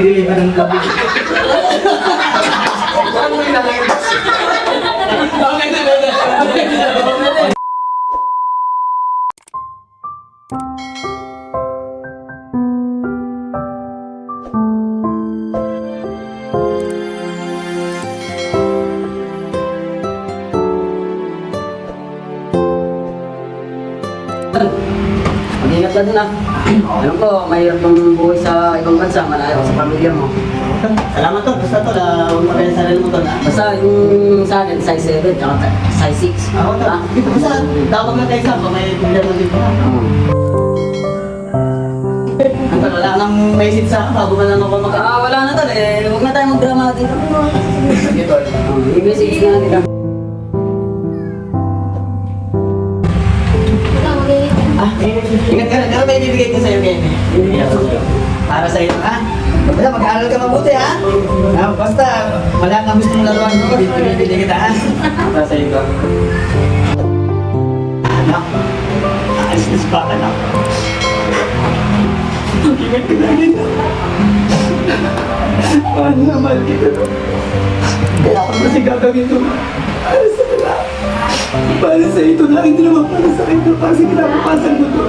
i-deliver ng gabi. Ano may nalagay? Okay na. Mag-ingat ka dun ah. Alam ko, mahirap yung buhay sa ibang bansa, malayo sa pamilya mo. Salamat to. Basta to, huwag magkaya sa sarili mo to na. Basta yung sa akin, size 7, tsaka size 6. Ako to. Basta, tawag na tayo sa may problema dito. Ang wala nang message sa akin, bago man lang ako mag- Wala na tol eh. Huwag na tayo mag-drama dito. Sige tol. I-message na natin. Ingat ka na, pero may bibigay ko sa'yo, Kenny. Para sa'yo, ha? Basta mag-aaral ka mabuti, ha? Basta, wala kang gusto mong laruan mo, bibigay kita, ha? Para sa'yo ko. Anak, aalis na si Papa, anak. Ingat ka na rin, mahal na mahal kita, no? Kaya ako kasi gagawin ito. Para sa anak. Para sa ito lang, hindi naman para sa ito. Kasi kinapapasan mo to.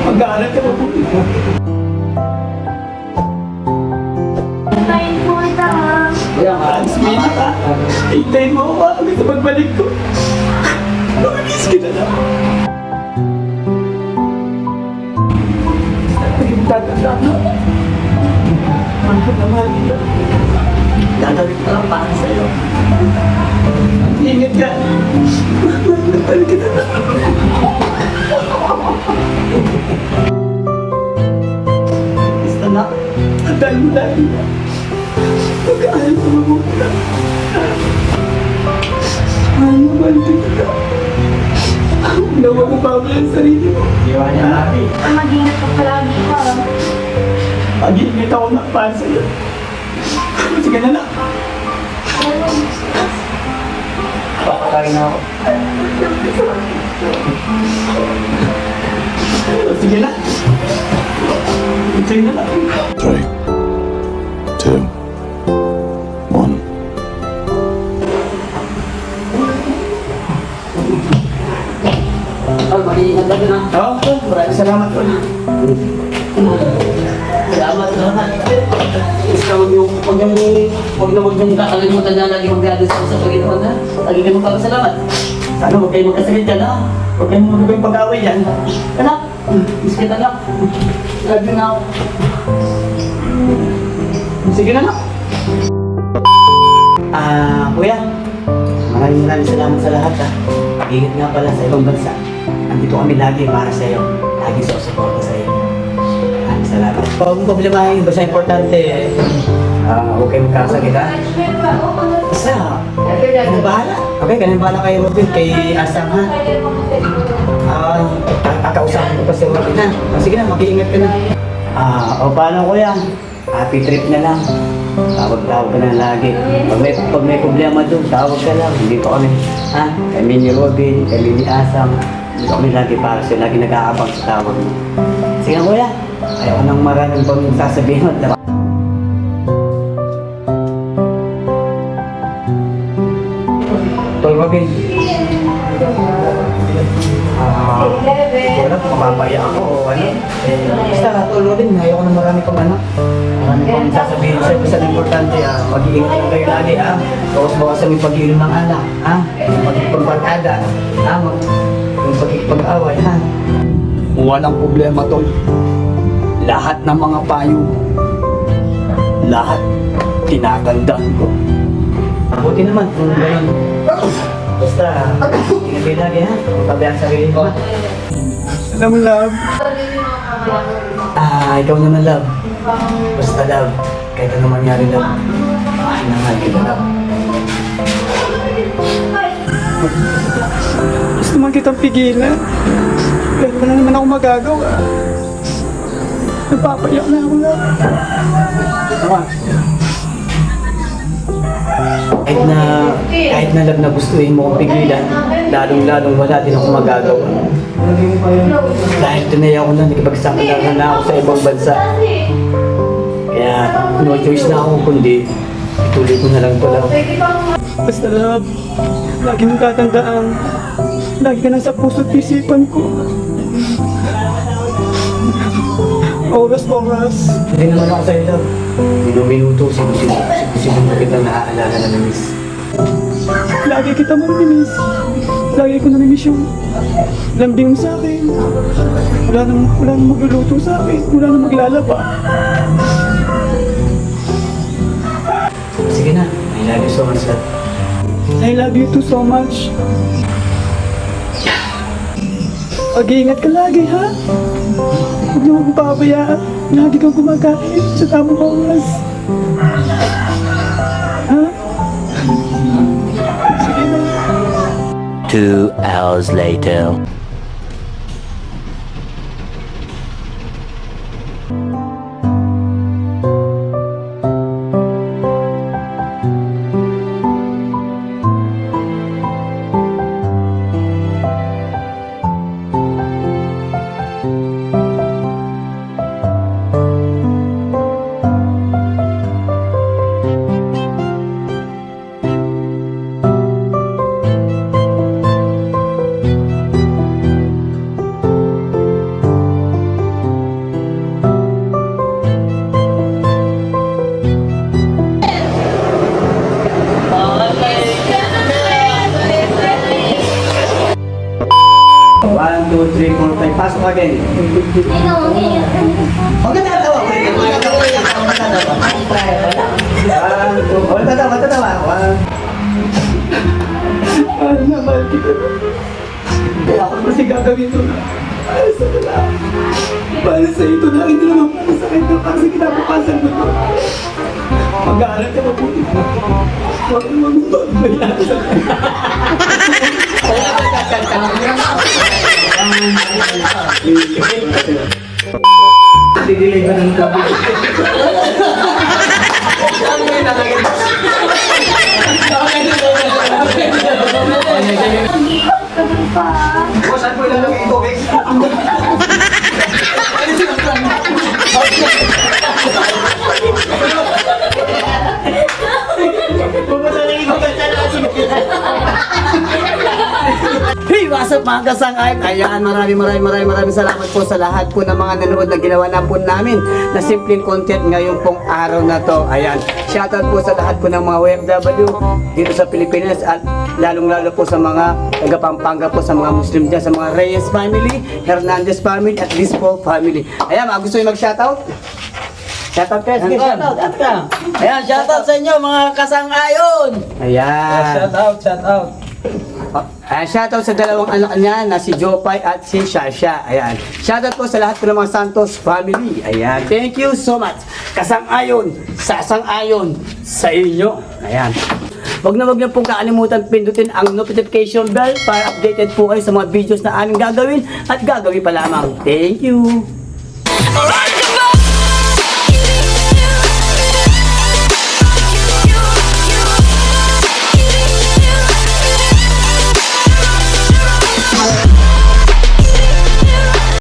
Mag-aaral ka mabuti mo. Hintayin po kita ha. Kuya, Franz, minit ha. Hintayin mo ako hanggang sa pagbalik ko. Nakamiss kita na. Naging tatanda na. Mahal na mahal kita. Gagawin ko lang para sa'yo. Ingat ka. Mahal kita na. Basta na. Tandaan mo lagi na. Mag-aaral sa mabuti na. Mahal na mahal kita na. Nawa mo pa ang sarili mo. Iwan niya natin. Mag-ingat ka palagi ha. Mag-iingat ako na para sa'yo. Sige na na. Papakain na ako. Sige na. Sige na na. 3, 2, 1. tol, mag-ingat ka dun ah. Oo, maraming salamat po. Salamat, salamat. Basta huwag yung kakalimutan na lagi mag-adas sa Panginoon ha. Lagi kayo magpapasalamat. Sana huwag kayo magkasakit dyan, ha? Huwag kayong magagawing pag-away dyan. Anak, miss kita anak. Love you na ako. Sige na, nak. Kuya, maraming salamat sa lahat, ha. Ingat nga pala sa ibang bansa. Andito kami lagi para sa iyo. Lagi sa suporta sa iyo. Maraming salamat. Huwag mong problemahin, basta importante, huwag kayo magkakasakit, ha. Basta, kanang bahala. Okay, kanang bahala kayo, Robin, kay Asam, ha. Kakausapin ko pa si Robin, ha. Sige na, mag-iingat ka na. O paano, kuya? Happy trip na lang. Tawag ka na lagi. Pag may problema doon, tawag ka lang. Dito kami. Ha? Kami ni Robin, kami ni Asam. Dito kami lagi para siya. Lagi nag-aabang sa tawag mo. Sige kuya. Ayaw ko nang maraming pang sasabihin mo. Tol Robin. Wala kung mapapaya ako o ano. Basta Tol Robin, ayaw ko nang marami pang ano. Marami pang sasabihin sa'yo. Basta importante, mag-iingat lang kayo lagi, ha? Bawas-bawasan yung pag-iinom ng alak, ha? Yung pagpagbarkada, ha? Yung pag-away, ha? Walang problema, Tol. Lahat ng mga payo, lahat tinatandaan ko. Mabuti naman kung gano'n. Basta, ingat kayo lagi, ha? Tabi ang sarili ko, ha? Alam mo, love. Ikaw naman, love. Basta, love. Kahit ano mangyari, love. Mahal kita, love. Gusto naman kitang pigilan. Pero wala naman ako magagawa. Napapayak na ako, love. Tama. Kahit na love na gustuhin mo kong pigilan, lalong-lalong wala din ako magagawa. Dahil tunay ako na, nakipagsakalaran na ako sa ibang bansa. Kaya no choice na ako kundi ituloy ko na lang ito lang. Basta love, lagi mong tatandaan. Lagi ka nasa puso't isipan ko. Oras. Hindi naman ako sa'yo love. Minuto, sinusunod kita naaalala na miss. Lagi kita mamimiss. Lagi ko namimiss yung lambing mo sa akin. Wala nang magluluto sa akin. Wala nang maglalaba. Sige na, I love you so much love. I love you too so much. Mag-iingat ka lagi, ha? Huwag niyo magpapabayaan. Lagi kang kumakain sa tamang oras. Ha? Sige na. 2 hours later. One, two, three, four, five. Pasok again. Huwag ka tatawa. One, two, huwag tatawa. One. Mahal na mahal kita. Kaya ako kasi gagawin ko na. Para sa ito lang. Para sa ito na. Hindi naman para sa akin. Para sa kinabukasan ko to. Mag-aaral ka mabuti. Huwag mo magbabayaan sa akin. Didilig ko ng kabi. Saan po ilalagay ito, Bex? Hey, what's up mga kasangay? Ayan, maraming salamat po sa lahat po ng mga nanood na ginawa na po namin na simpleng content ngayon pong araw na to. Ayan, shoutout po sa lahat po ng mga OFW dito sa Pilipinas at lalong-lalo po sa mga taga Pampanga po, sa mga Muslim dyan, sa mga Reyes family, Hernandez family at Lispo family. Ayan, mga gusto nyo mag-shoutout? Shoutout kayo, sige, shoutout. At ka. Ayan, shoutout sa inyo mga kasangayon. Ayan. Shout out. Shoutout sa dalawang anak niya na si Jopay at si Shasha. Ayan. Shoutout po sa lahat po ng mga Santos family. Ayan. Thank you so much. Kasang-ayon, sasang-ayon sa inyo. Ayan. Huwag na huwag niyo pong kakalimutan pindutin ang notification bell para updated po kayo sa mga videos na aming gagawin at gagawin pa lamang. Thank you. Alright.